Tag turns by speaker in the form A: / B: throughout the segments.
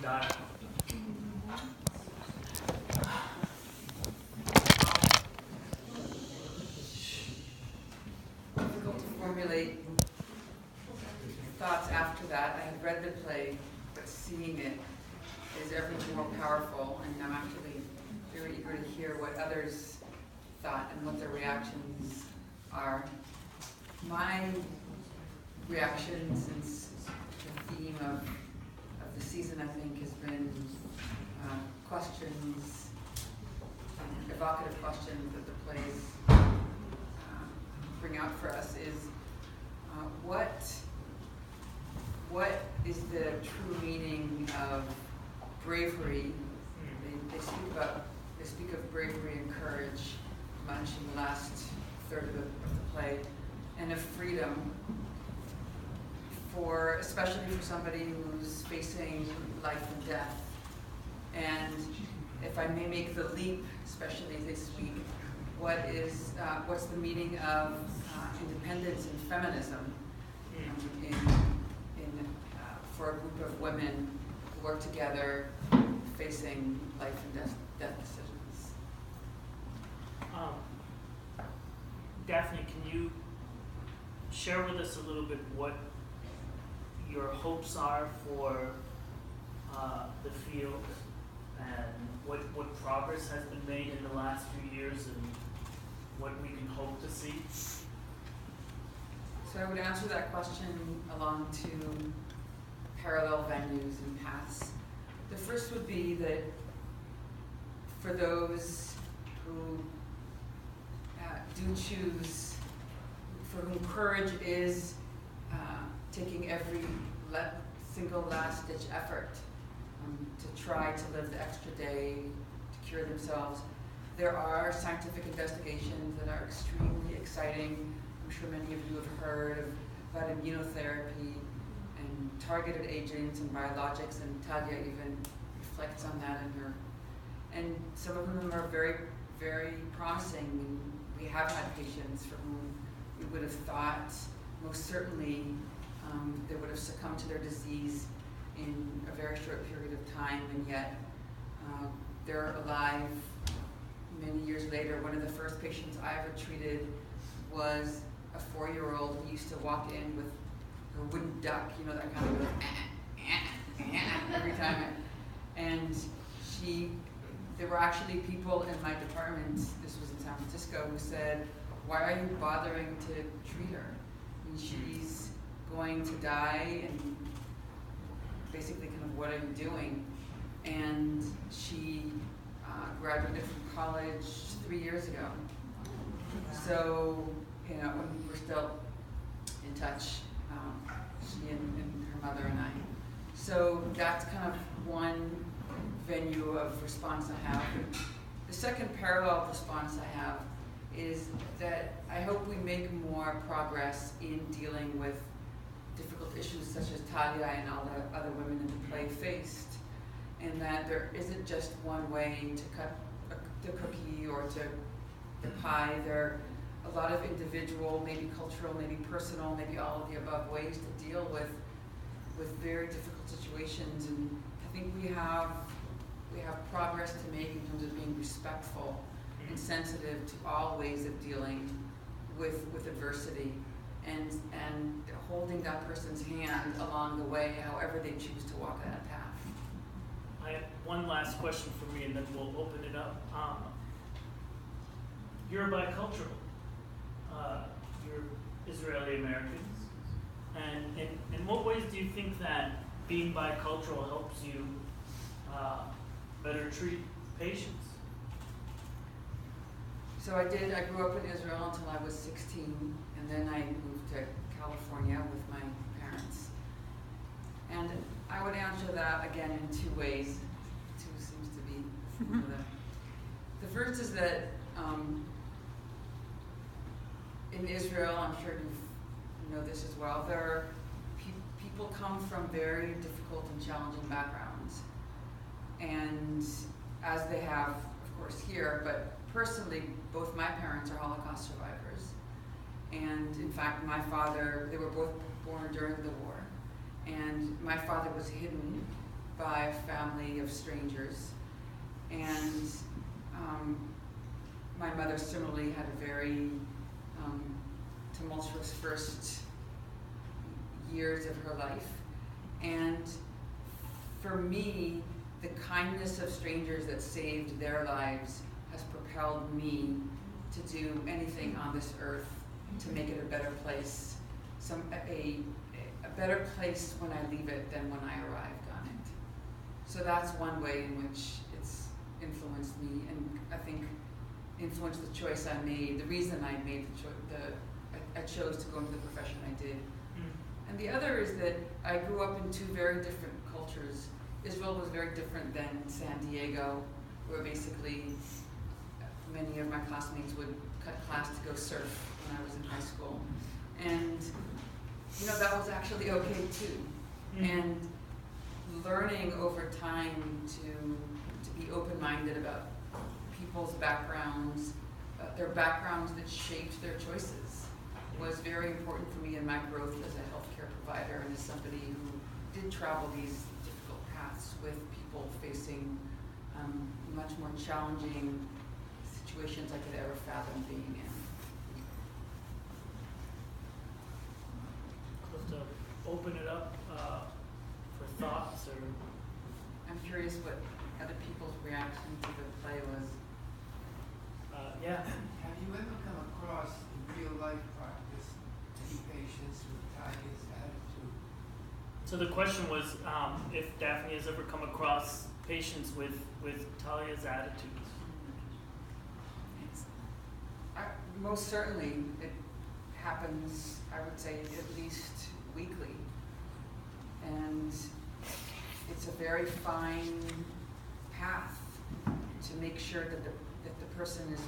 A: die.
B: Difficult to formulate thoughts after that. I had read the play, but seeing it is ever more powerful, and I'm actually very eager to hear what others thought and what their reactions are. My reaction since the theme of the season, I think, has been questions, evocative questions that the plays bring out for us is what is the true meaning of bravery? They speak of bravery and courage much in the last third of the play, and of freedom, especially for somebody who's facing life and death. And if I may make the leap, especially this week, what's the meaning of independence and feminism for a group of women who work together facing life and death decisions?
A: Daphne, can you share with us a little bit what your hopes are for the field, and what progress has been made in the last few years, and what we can hope to see?
B: So I would answer that question along two parallel venues and paths. The first would be that for those who do choose, for whom courage is taking every single last-ditch effort to try to live the extra day, to cure themselves. There are scientific investigations that are extremely exciting. I'm sure many of you have heard about immunotherapy and targeted agents and biologics, and Talia even reflects on that in her. And some of them are very, very promising. We have had patients for whom we would have thought most certainly they would have succumbed to their disease in a very short period of time, and yet they're alive many years later. One of the first patients I ever treated was a 4-year-old who used to walk in with her wooden duck, you know, that kind of every time. And there were actually people in my department, this was in San Francisco, who said, "Why are you bothering to treat her? I mean, she's going to die, and basically kind of what are you doing?" And she graduated from college 3 years ago. So, you know, we're still in touch, she and her mother and I. So that's kind of one venue of response I have. The second parallel response I have is that I hope we make more progress in dealing with difficult issues such as Talia and all the other women in the play faced, and that there isn't just one way to cut the cookie or to the pie. There are a lot of individual, maybe cultural, maybe personal, maybe all of the above ways to deal with very difficult situations. And I think we have progress to make in terms of being respectful and sensitive to all ways of dealing with adversity, and holding that person's hand along the way, however they choose to walk that path.
A: I have one last question for me, and then we'll open it up. You're bicultural. You're Israeli Americans, and in what ways do you think that being bicultural helps you better treat patients?
B: So I grew up in Israel until I was 16, and then I moved to California with my parents. And I would answer that again in two ways. Two seems to be the first is that in Israel, I'm sure you know this as well, there are people come from very difficult and challenging backgrounds. And as they have, of course, here, but personally, both my parents are Holocaust survivors. And in fact, my father, they were both born during the war. And my father was hidden by a family of strangers, and my mother similarly had a very tumultuous first years of her life. And for me, the kindness of strangers that saved their lives has propelled me to do anything on this earth to make it a better place, a better place when I leave it than when I arrived on it. So that's one way in which it's influenced me, and I think influenced the choice I made, the reason I made I chose to go into the profession I did. And the other is that I grew up in two very different cultures. Israel was very different than San Diego, where basically many of my classmates would cut class to go surf when I was in high school. And you know, that was actually okay too. And learning over time to be open-minded about people's backgrounds, their backgrounds that shaped their choices, was very important for me in my growth as a healthcare provider and as somebody who did travel these difficult paths with people facing much more challenging situations I could ever fathom being in.
A: Close to open it up for thoughts, or
B: I'm curious what other people's reaction to the play was.
A: yeah.
C: Have you ever come across in real life practice any patients with Talia's attitude?
A: So the question was if Daphne has ever come across patients with Talia's attitudes.
B: Most certainly, it happens, I would say, at least weekly. And it's a very fine path to make sure that the person is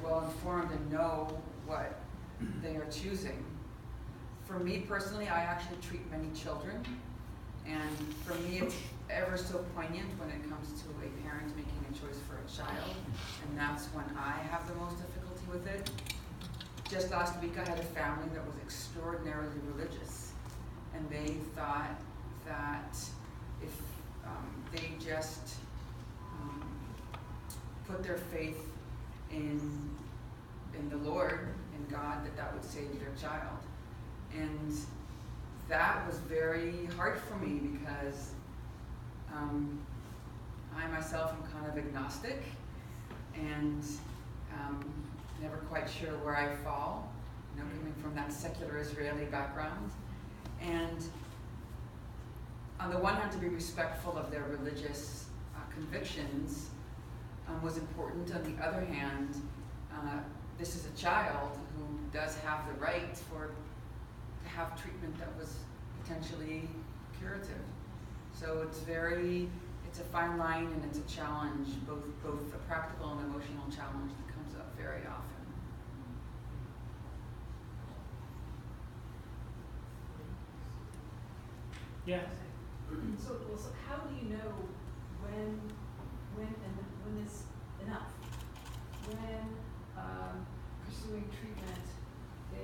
B: well informed and know what they are choosing. For me personally, I actually treat many children, and for me it's ever so poignant when it comes to a parent making a choice for a child, and that's when I have the most difficulty with it. Just last week I had a family that was extraordinarily religious, and they thought that if they just put their faith in the Lord, in God, that would save their child. And that was very hard for me because I myself am kind of agnostic and never quite sure where I fall, you know, coming from that secular Israeli background. And on the one hand, to be respectful of their religious convictions was important. On the other hand, this is a child who does have the right to have treatment that was potentially curative. So it's a fine line, and it's a challenge, both a practical and emotional challenge that comes up very often.
A: Yeah.
D: So how do you know when is enough? When pursuing treatment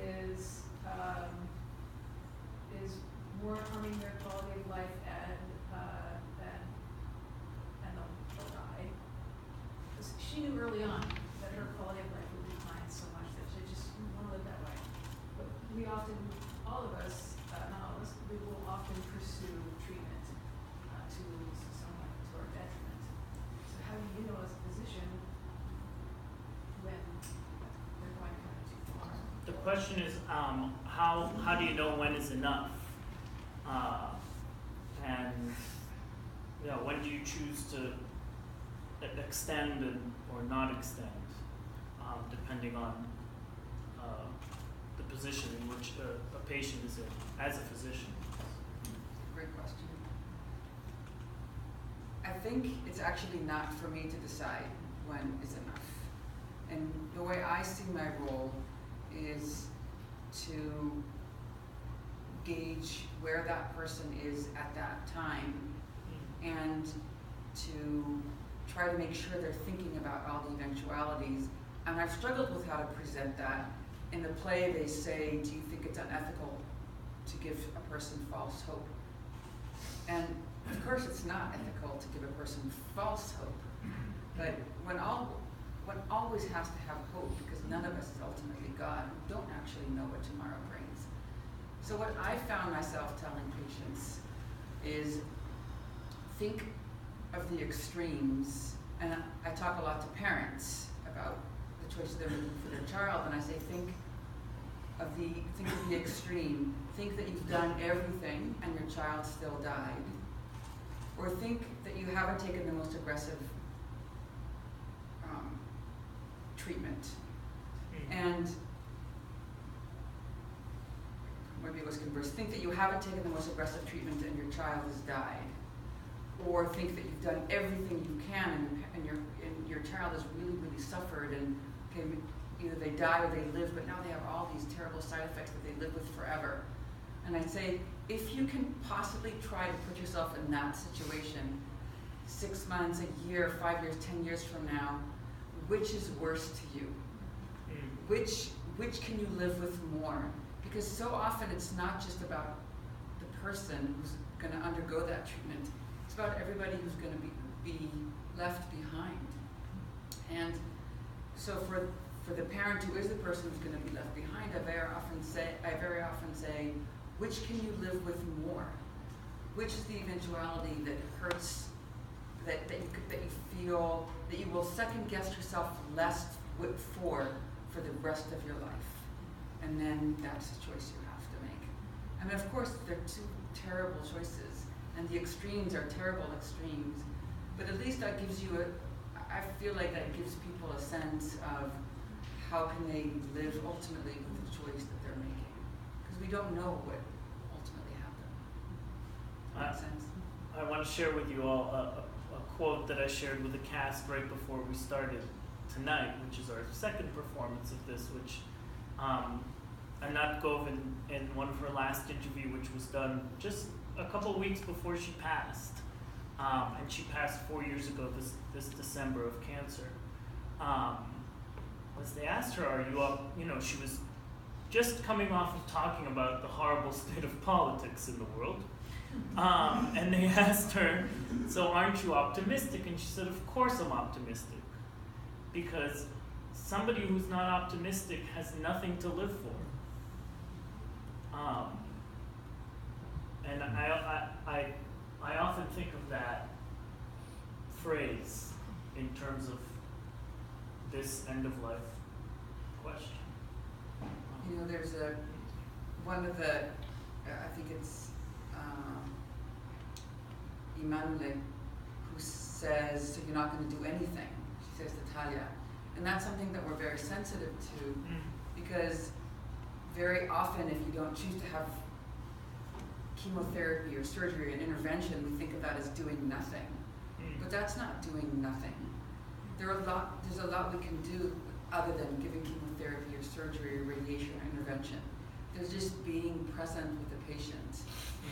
D: is more harming their quality of life than they'll die. Because she knew early on that her quality of life would decline so much that she just didn't want to live that way. But we often, all of us, not all of us, we will often pursue treatment to somewhat to our detriment. So how do you know as a physician when they're going kind of too far?
A: The question is, how do you know when is enough? And you know, when do you choose to extend or not extend, depending on the position in which a patient is in as a physician?
B: Great question. I think it's actually not for me to decide when is enough. And the way I see my role is to gauge where that person is at that time and to try to make sure they're thinking about all the eventualities. And I've struggled with how to present that. In the play they say, do you think it's unethical to give a person false hope? And Of course, it's not ethical to give a person false hope, but one always has to have hope, because none of us is ultimately God. We don't actually know what tomorrow brings. So what I found myself telling patients is, think of the extremes, and I talk a lot to parents about the choices they're making for their child, and I say, think of the extreme. Think that you've done everything and your child still died, or think that you haven't taken the most aggressive treatment. And maybe it was converse. Think that you haven't taken the most aggressive treatment and your child has died, or think that you've done everything you can and your child has really, really suffered, and okay, either they die or they live, but now they have all these terrible side effects that they live with forever. And I'd say, if you can possibly try to put yourself in that situation, 6 months, a year, 5 years, 10 years from now, which is worse to you? Which can you live with more? Because so often it's not just about the person who's going to undergo that treatment. It's about everybody who's going to be left behind. And so for the parent who is the person who's going to be left behind, I very often say, which can you live with more? Which is the eventuality that hurts, that you feel that you will second guess yourself less for the rest of your life? And then that's the choice you have to make. I mean, of course, they're two terrible choices, and the extremes are terrible extremes, but at least that gives you I feel like that gives people a sense of how can they live ultimately with the choice that they're making, because we don't know what ultimately happened. Makes sense?
A: I want to share with you all a quote that I shared with the cast right before we started tonight, which is our second performance of this, which Anat Govin, in one of her last interview, which was done just a couple weeks before she passed, and she passed 4 years ago this December of cancer, was they asked her, are you up, she was just coming off of talking about the horrible state of politics in the world, and they asked her, so aren't you optimistic? And she said, of course I'm optimistic, because somebody who's not optimistic has nothing to live for. And I often think of that phrase in terms of this end of life question.
B: There's one of the, I think it's Emmanuel, who says, so you're not going to do anything, she says to Talia. And that's something that we're very sensitive to, because very often if you don't choose to have chemotherapy or surgery or an intervention, we think of that as doing nothing. But that's not doing nothing. There's a lot we can do other than giving chemotherapy or surgery or radiation or intervention. There's just being present with the patient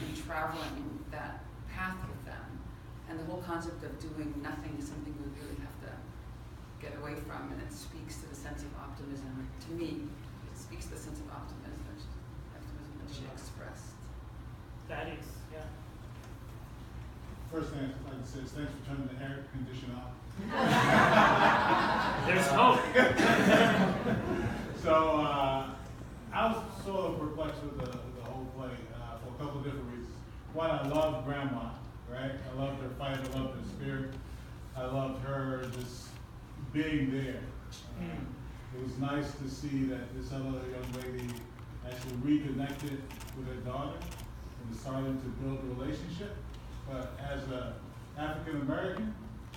B: and traveling that path with them. And the whole concept of doing nothing is something we really have to get away from, and it speaks to the sense of optimism. To me, it speaks to the sense of optimism that she expressed.
A: That is, yeah.
E: First thing I'd like to say is thanks for turning the air conditioner off.
A: There's hope.
E: So I was sort of perplexed with the whole play for a couple of different reasons. One, I loved Grandma, right? I loved her fight, I loved her spirit. I loved her just being there. It was nice to see that this other young lady actually reconnected with her daughter and started to build a relationship. But as an African American,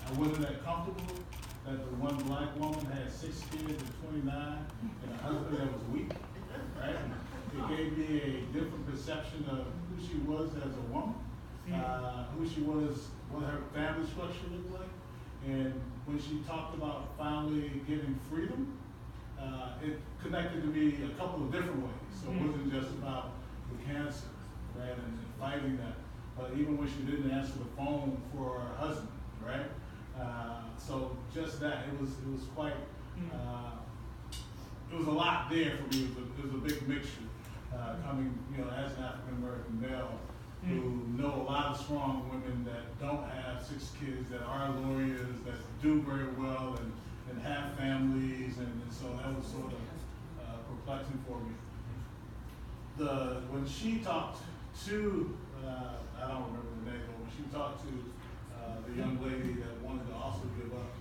E: I wasn't that comfortable that the one black woman had 6 kids at 29 and a husband that was weak, right? It gave me a different perception of who she was as a woman, who she was, what her family structure looked like. And when she talked about finally getting freedom, it connected to me a couple of different ways. So it wasn't just about the cancer, right, and fighting that, but even when she didn't answer the phone for her husband, right? So just that, it was quite, it was a lot there for me. It was a big mixture coming, as an African American male who know a lot of of strong women that don't have 6 kids, that are lawyers, that do very well and have families, and so that was sort of perplexing for me. When she talked to, I don't remember the name, but when she talked to the young lady that wanted to also give up,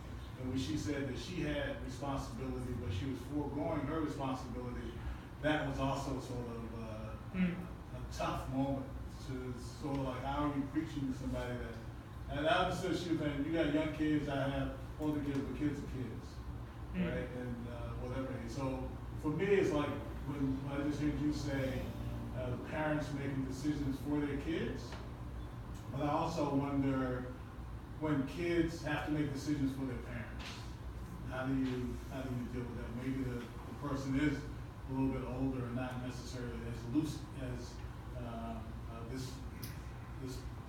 E: and when she said that she had responsibility, but she was foregoing her responsibility, that was also sort of a tough moment. To sort of like, how are you preaching to somebody that, and I understood she was saying, you got young kids, I have older kids, but kids are kids, right? And whatever. So for me, it's like when I just heard you say parents making decisions for their kids, but I also wonder when kids have to make decisions for their parents, how do you deal with that? Maybe the person is a little bit older and not necessarily as loose as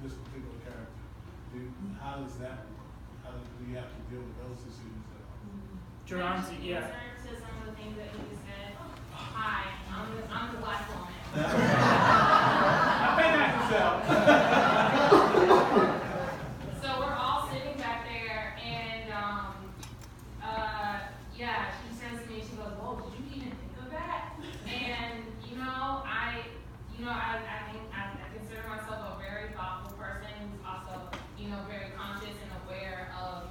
E: this particular character. How does that work? How do you have to deal with those decisions?
A: Jaronzie, yeah.
F: To some of the things that you said. Hi, I'm the black woman.
E: I think I can tell.
F: So we're all sitting back there, and yeah, she says to me, she goes, "Whoa, did you even think of that?" And I think I consider myself a very thoughtful person who's also, very conscious and aware of,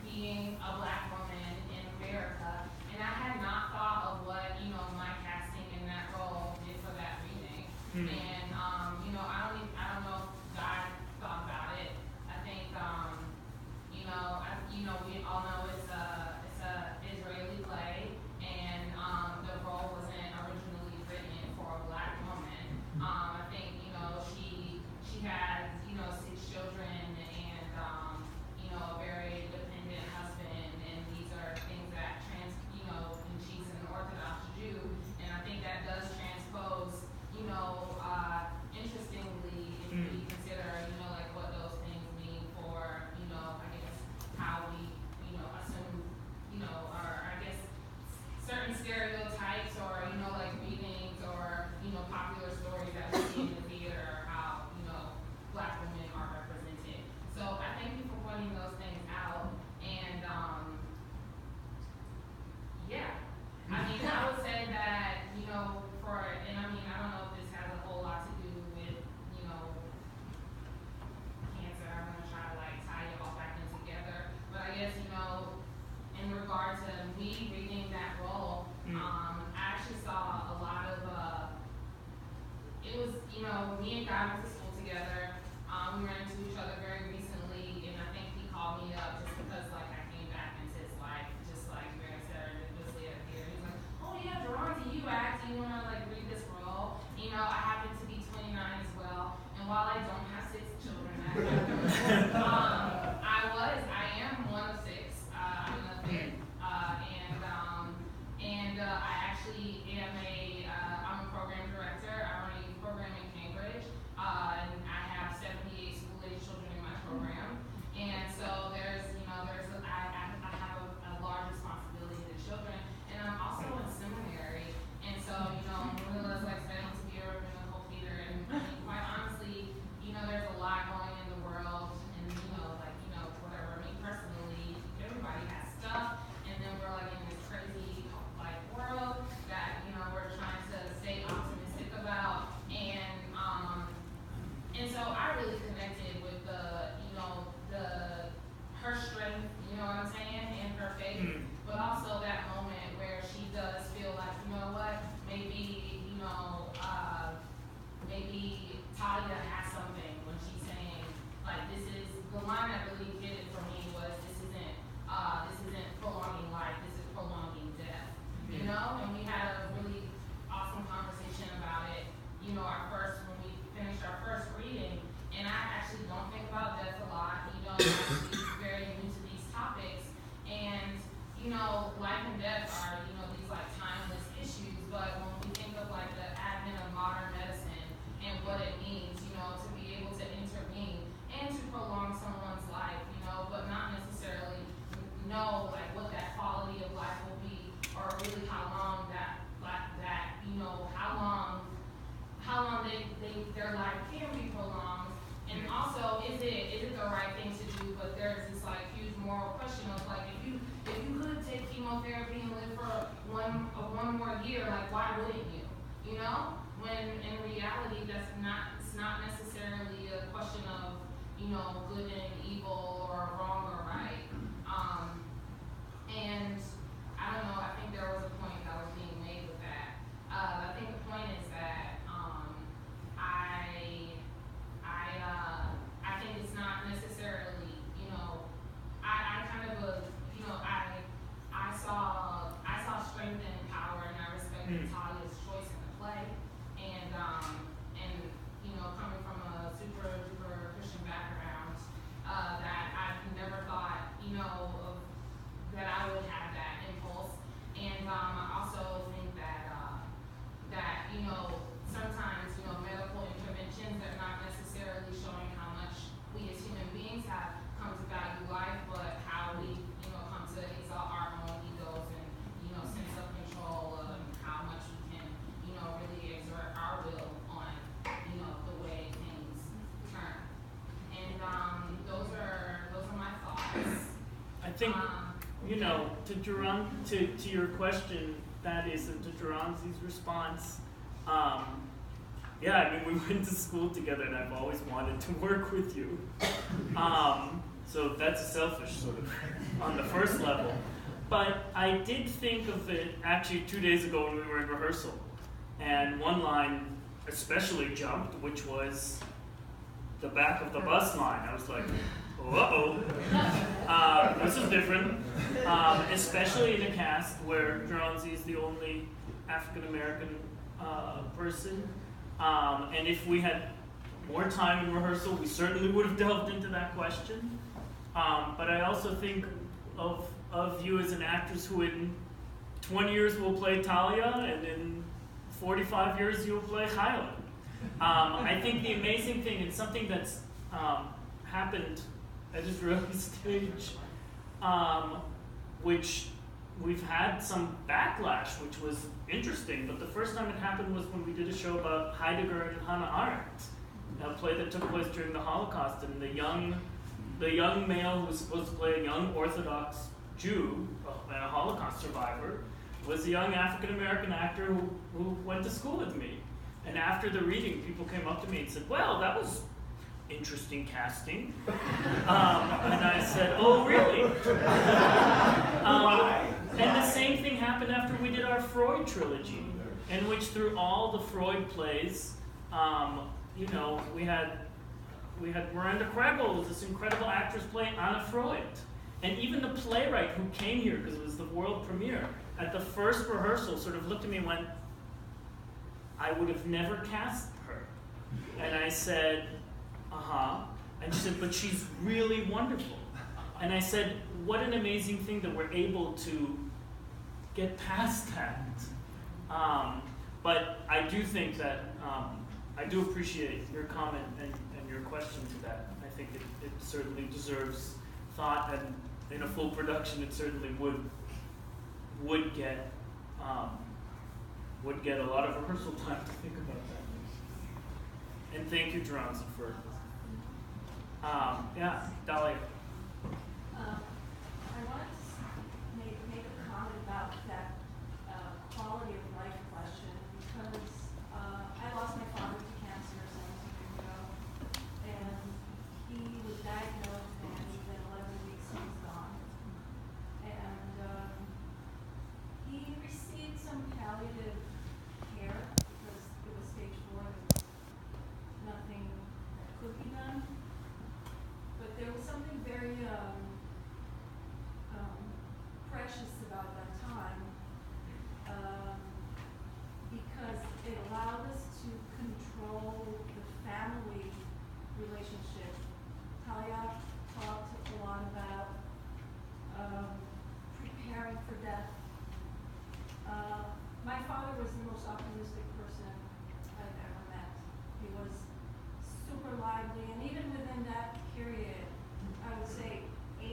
F: being a black woman in America. And I had not thought of what, my casting in that role did for that reading. And I don't know if God thought about it. I think we all know it's a Israeli play, and the role wasn't originally written for a black woman. I think she has 6 children and a very dependent husband, and these are things that and she's an Orthodox Jew, and I think that does transpose, interestingly, if we consider, like what those things mean for, I guess how we, assume, or I guess certain stereotypes or, like readings or, popular stories that we see in the theater, or how, black women are represented. So I thank you for pointing those things out. And yeah, I mean, I would say that, I don't know if this has a whole lot to do with, cancer. I'm gonna try to tie it all back in together. But I guess, in regard to me reading that role, I actually saw a lot of, it was, me and God went to school together. We ran into each other very recently, and I think he called me up just because, I came back into his life, just, very serendipitously at the theater. He was like, "Oh, yeah, Jaronzie, you act. Do you want to, read this role?" I happen to be 29 as well, and while I don't have 6 children, I am one of 6. I'm the 5th, and I actually am I'm a program director. I run a youth program in Cambridge, and I have 78 school-age children in my program, and so I have a large responsibility to children, and I'm also in seminary, and so Marilla's studying to be a rabbinical leader, and quite honestly, there's a lot going in the world, and whatever. Me personally, everybody has stuff, and then we're in this crazy world that we're trying to stay optimistic about, and so I really connected with her strength, you know what I'm saying, and her faith, but also that moment where she does feel maybe maybe Talia has something when she's saying this is the line that really hit it for me was this isn't prolonging life, this is prolonging death, and we had a really awesome conversation about it, when we finished our first reading, and I actually don't think about death a lot, I'm very new to these topics, and life and death are, these timeless issues, but when we think of the advent of modern medicine and what it means, to be able to intervene and to prolong someone's life, but not necessarily know what that quality of life will be, or really how long how long their life can be prolonged, know, when in reality it's not necessarily a question of, you know, good and evil or wrong or right. And I don't know, I think there was a point that was being made with that. I think the point is that I think it's not necessarily, you know, I kind of you know, I saw strength and power, and I respected Talia's choice in the play, and you know, coming from a super duper Christian background, that I never thought, you know, that I would have that impulse, and I also think that you know, sometimes, you know, medical interventions are not necessarily showing how much we as human beings have come to value life, but how we, you know, come to exalt our own egos and, you know, sense of control of how much we can, you know, really exert our will on, you know, the way things turn. And those are my thoughts.
A: I think, you know, to your question, that is, and to Jaronzie's response, yeah, I mean, we went to school together, and I've always wanted to work with you. So that's selfish, sort of, on the first level. But I did think of it actually 2 days ago when we were in rehearsal, and one line especially jumped, which was the back of the bus line. I was like, uh-oh, this is different, especially in a cast where Jaronzie is the only African-American person. And if we had more time in rehearsal, we certainly would have delved into that question. But I also think of you as an actress who in 20 years will play Talia, and in 45 years you'll play Keiller. I think the amazing thing, and something that's happened at this early stage, which we've had some backlash, which was interesting, but the first time it happened was when we did a show about Heidegger and Hannah Arendt, a play that took place during the Holocaust, and the young male who was supposed to play a young Orthodox Jew and a Holocaust survivor was a young African-American actor who went to school with me. And after the reading, people came up to me and said, well, that was interesting casting. And I said, oh, really? And the same thing happened after we did our Freud trilogy, in which through all the Freud plays, you know, we had Miranda Kregel, who was this incredible actress playing Anna Freud. And even the playwright who came here, because it was the world premiere, at the first rehearsal sort of looked at me and went, I would have never cast her. And I said, uh-huh. And she said, but she's really wonderful. And I said, what an amazing thing that we're able to get past that. But I do think that, I do appreciate your comment and your question to that. I think it certainly deserves thought, and in a full production it certainly would get a lot of rehearsal time to think about that. And thank you, Jaronzie, for yeah, Dahlia.
D: I wanted to make a comment about that quality of life question, because I lost my father to cancer 17 years ago, and he was diagnosed, and within 11 weeks he was gone. And he received some palliative care because it was stage 4, there was nothing that could be done. But there was something very precious about that time, because it allowed us to control the family relationship. Talia talked a lot about preparing for death. My father was the most optimistic person I've ever met. He was super lively, and even within that period, I would say 80%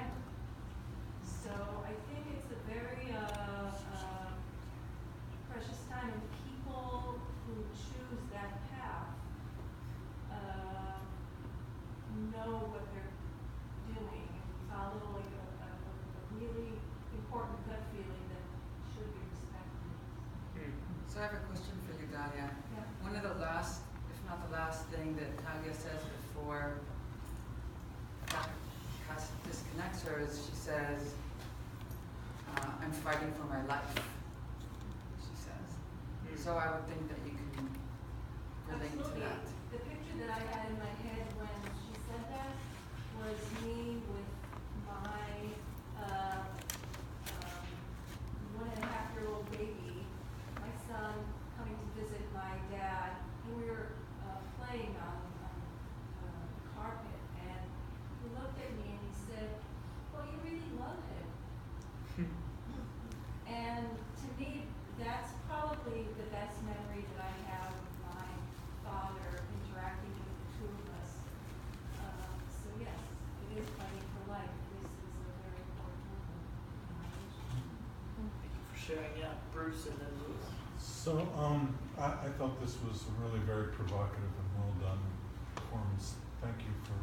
D: time. So I think it's a very precious time, and people who choose that path know what they're doing. And found a little like a really important gut feeling that should be respected.
B: So I have a question for you, Dalia.
D: Yeah.
B: One of the last, if not the last thing that Talia says before Cass disconnects her is she says, I'm fighting for my life, she says. So I would think that you can relate to
D: Absolutely.
B: that.
D: The picture that I had in my head when she said that was me with my 1.5-year-old baby, my son coming to visit my dad, and we were playing on the carpet, and he looked at me and he said, well, you really love him. And to me, that's probably the best memory that I have of my father interacting with the two of us. So yes, it is fighting for life. This is a very important moment in my age.
A: Thank you for sharing. Yeah, Bruce and then Louis.
G: So, I thought this was really very provocative and well done performance. Thank you for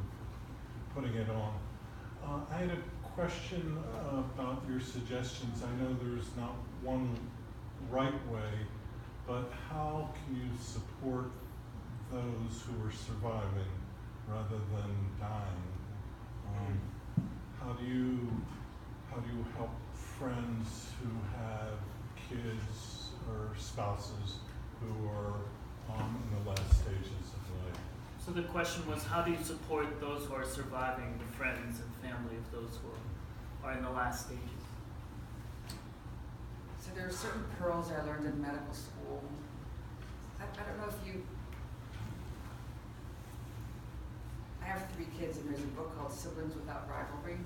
G: putting it on. I had a question about your suggestions. I know there's not one right way, but how can you support those who are surviving rather than dying? How do you help friends who have kids or spouses who are in the last stages of life?
A: So the question was, how do you support those who are surviving, the friends and family of those who are in the last stages?
B: So there are certain pearls I learned in medical school. I don't know if you, I have 3 kids and there's a book called Siblings Without Rivalry.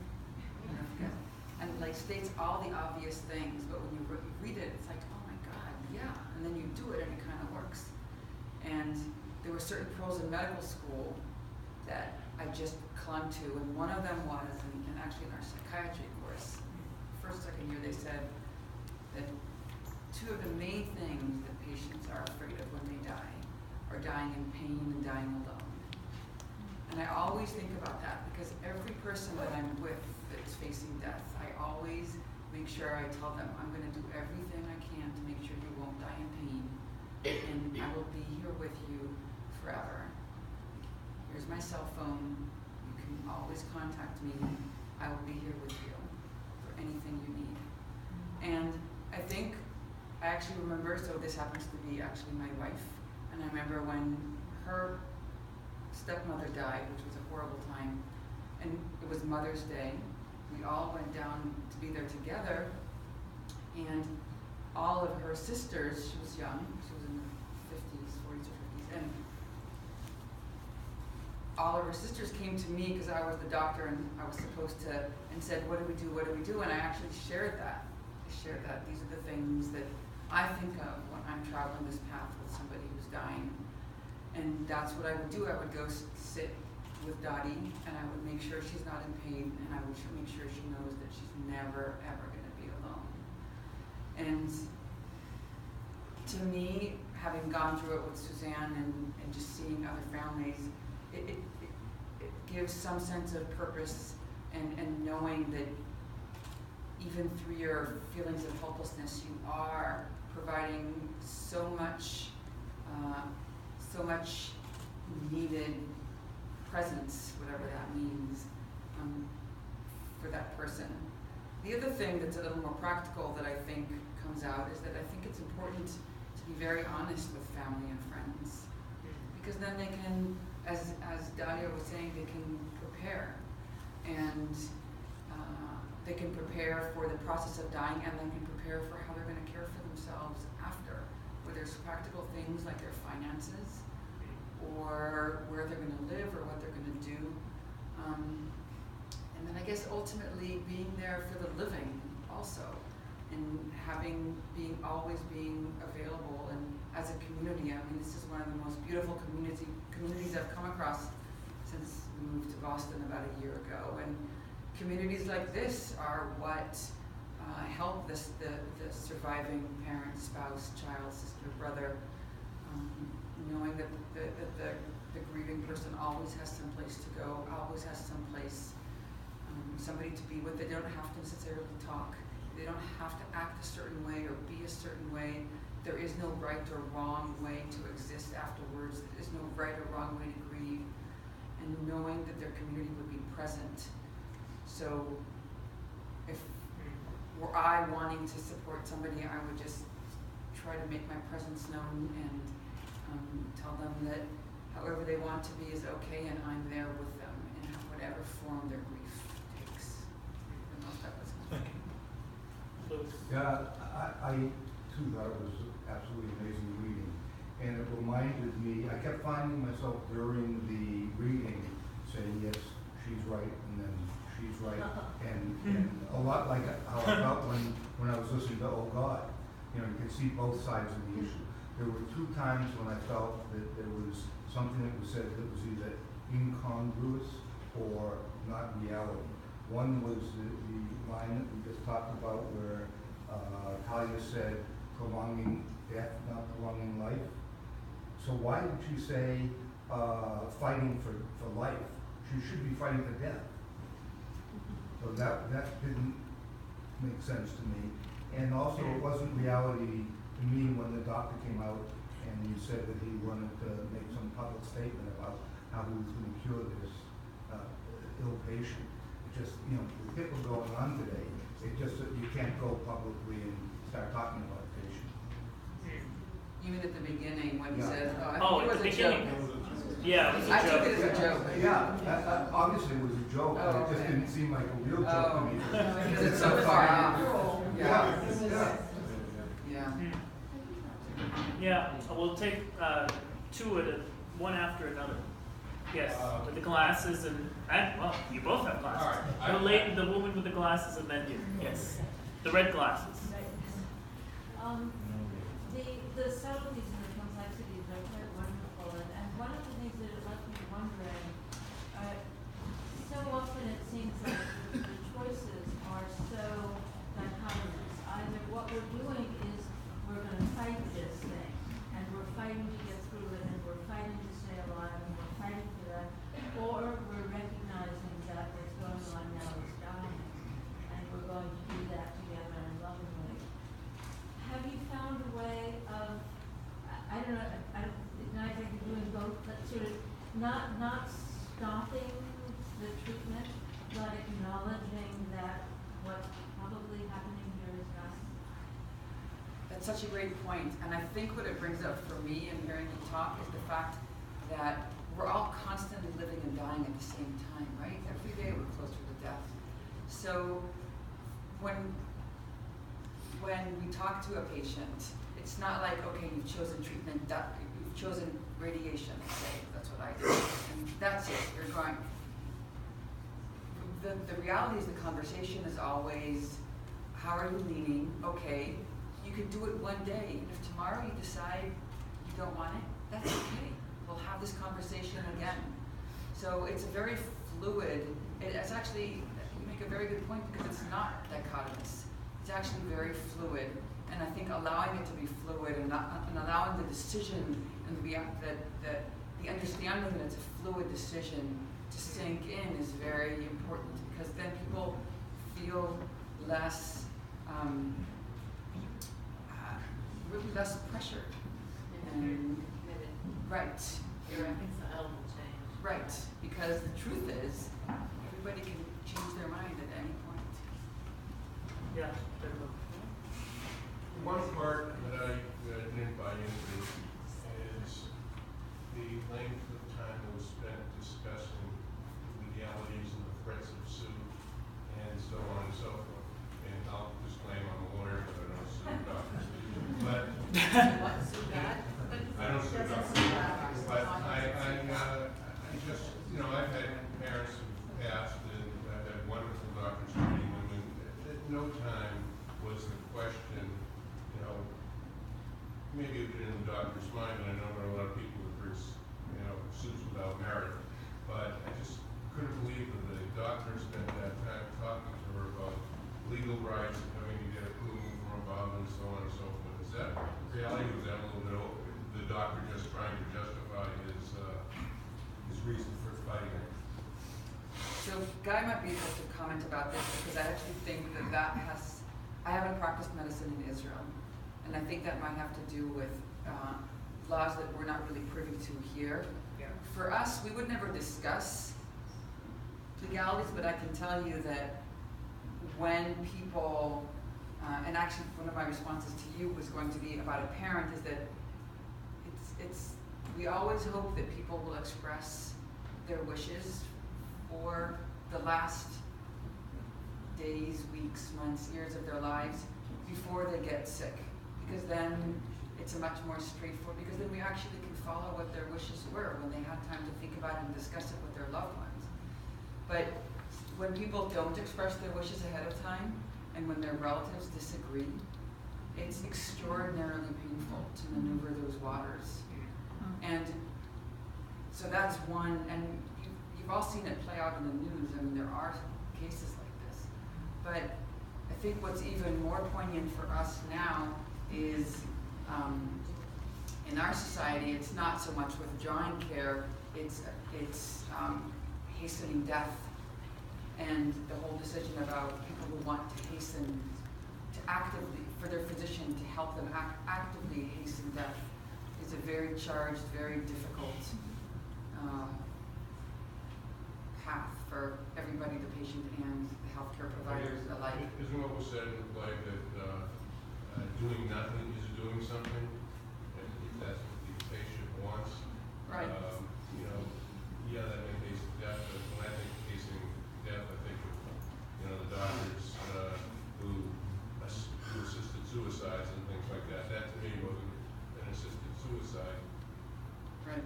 B: And like states all the obvious things, but when you read it, it's like, oh my God, yeah. And then you do it and it kind of works. And there were certain pearls in medical school that I just clung to, and one of them was, and actually in our psychiatry course, first, second year, they said that 2 of the main things that patients are afraid of when they die are dying in pain and dying alone. And I always think about that because every person that I'm with that's facing death, I always make sure I tell them I'm going to do everything I can to make sure you won't die in pain, and I will be here with you forever. Here's my cell phone. You can always contact me. I will be here with you for anything you need. And I think, I actually remember, so this happens to be actually my wife, and I remember when her stepmother died, which was a horrible time, and it was Mother's Day. We all went down to be there together, and all of her sisters, she was young, she was in the 50s, 40s or 50s, and all of her sisters came to me because I was the doctor and I was supposed to, and said, what do we do, what do we do? And I actually shared that. I shared that these are the things that I think of when I'm traveling this path with somebody who's dying. And that's what I would do. I would go sit with Dottie, and I would make sure she's not in pain, and I would make sure she knows that she's never, ever going to be alone. And to me, having gone through it with Suzanne and just seeing other families, it gives some sense of purpose and knowing that even through your feelings of helplessness, you are providing so much needed presence, whatever that means, for that person. The other thing that's a little more practical that I think comes out is that I think it's important to be very honest with family and friends, because then they can, as Dalia was saying, they can prepare, and they can prepare for the process of dying, and they can prepare for how they're going to care for themselves after, where there's practical things like their finances, or where they're going to live, or what they're going to do. And then I guess ultimately being there for the living also, and always being available, and as a community. I mean, this is one of the most beautiful communities I've come across since we moved to Boston about a year ago, and communities like this are what help the surviving parent, spouse, child, sister, brother, knowing that the grieving person always has some place to go, always has some place, somebody to be with. They don't have to necessarily talk. They don't have to act a certain way or be a certain way. There is no right or wrong way to exist afterwards. There is no right or wrong way to grieve. And knowing that their community would be present. So if were I wanting to support somebody, I would just try to make my presence known and tell them that however they want to be is okay, and I'm there with them in whatever form their grief takes. I don't know if that was
H: Yeah, I too thought it was absolutely amazing reading, and it reminded me. I kept finding myself during the reading saying, "Yes, she's right," and then she's right, and a lot like how I felt when I was listening to "Oh God." You know, you can see both sides of the issue. There were 2 times when I felt that there was something that was said that was either incongruous or not reality. One was the line that we just talked about where Talia said, prolonging death, not prolonging life. So why did she say fighting for life? She should be fighting for death. So that didn't make sense to me. And also it wasn't reality to me when the doctor came out and he said that he wanted to make some public statement about how he was going to cure this ill patient. It just, you know, with people going on today, it just, you can't go publicly and start talking about the patient.
B: even at the beginning when he
H: Yeah.
B: said, I
A: Oh,
B: think
A: at
B: it
A: the
B: was a
A: beginning.
B: joke.
A: Yeah, it was a
B: I
A: joke.
B: took it as a joke.
H: Yeah, obviously it was a joke, but it just
B: okay.
H: didn't seem like a real joke to me.
B: Because it's so far off.
H: Yeah, yeah.
B: Yeah.
A: Yeah, we'll take one after another. Yes, with the glasses and well, you both have glasses.
I: All right,
A: The lady, the woman with the glasses, and then you. Yes, the red glasses.
D: The subtleties and the complexities are quite wonderful, and one of the things that it left me wondering, so often it seems like the choices are so dichotomous. Either what we're doing is we're going to fight this thing, and we're fighting to get through it, and we're fighting to stay alive, and we're fighting for that, or we're recognizing that what's going on now is dying, and we're going to do that together and lovingly. Have you found a way of, I don't know, it's not like you're doing both, but sort of not stopping the treatment, but acknowledging that what's probably happening here is dying?
B: That's such a great point, and I think what it brings up for me in hearing you talk is the fact that we're all constantly living and dying at the same time, right? Every day we're closer to death. So when we talk to a patient, it's not like, okay, you've chosen treatment, you've chosen radiation, say, that's what I do, and that's it, you're going. The reality is the conversation is always, how are you leaning? Okay, you could do it one day, and if tomorrow you decide you don't want it, that's okay. We'll have this conversation again. So it's very fluid. It's actually, you make a very good point because it's not dichotomous. It's actually very fluid, and I think allowing it to be fluid and allowing the decision and the understanding that it's a fluid decision to sink in is very important, because then people feel less, really less pressured. And right, you're right.
J: It's an element change.
B: Right, because the truth is, everybody can change their mind at any point.
A: Yeah.
I: One part that I didn't buy into is the length of time that was spent discussing legalities and the threats of suit and so on and so forth. And I'll disclaim I'm a lawyer, but I don't sue doctors. But I don't sue doctors. But I just, you know, I've had parents who've passed, and I've had wonderful doctors treating them, and at no time was the question, you know, maybe it in the doctor's mind, and I know there are a lot of people who pursue, you know, suits without merit, but I just couldn't believe that the doctor spent that time legal rights and having to get approval from above and so on and so forth. Is that reality, or is that a little bit the doctor just trying to justify his reason for fighting it?
B: So Guy might be able to comment about this because I actually think I haven't practiced medicine in Israel, and I think that might have to do with laws that we're not really privy to here.
A: Yeah.
B: For us, we would never discuss legalities, but I can tell you that when people, and actually one of my responses to you was going to be about a parent, is that we always hope that people will express their wishes for the last days, weeks, months, years of their lives before they get sick, because then it's a much more straightforward, because then we actually can follow what their wishes were when they had time to think about it and discuss it with their loved ones. But when people don't express their wishes ahead of time, and when their relatives disagree, it's extraordinarily painful to maneuver those waters. And so that's one, and you've all seen it play out in the news. I mean, there are cases like this. But I think what's even more poignant for us now is in our society, it's not so much withdrawing care, it's hastening death. And the whole decision about people who want to hasten, to actively, for their physician to help them actively hasten death is a very charged, very difficult path for everybody, the patient and the healthcare providers alike.
I: Isn't what was said in the play that doing nothing is doing something, and if that's what the patient wants?
B: Right.
I: You know, yeah, that may hasten death, but when I think hastening death, I think of, you know, the doctors who assisted suicides and things like that. That to me wasn't an assisted suicide
B: Right.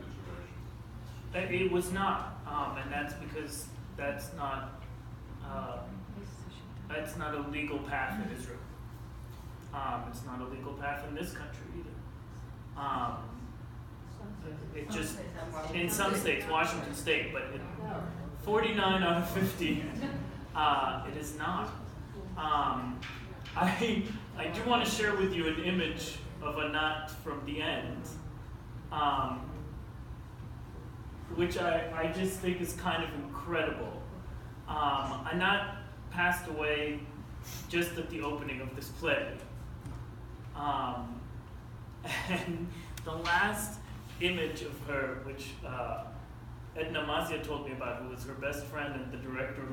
I: situation.
A: It was not, and that's because that's not a legal path in Israel. It's not a legal path in this country either. It just, in some states, Washington State, but in 49 out of 50, it is not. I do want to share with you an image of Anat from the end, which I just think is kind of incredible. Anat passed away just at the opening of this play. And the last image of her, which Edna Mazia told me about, who was her best friend and the director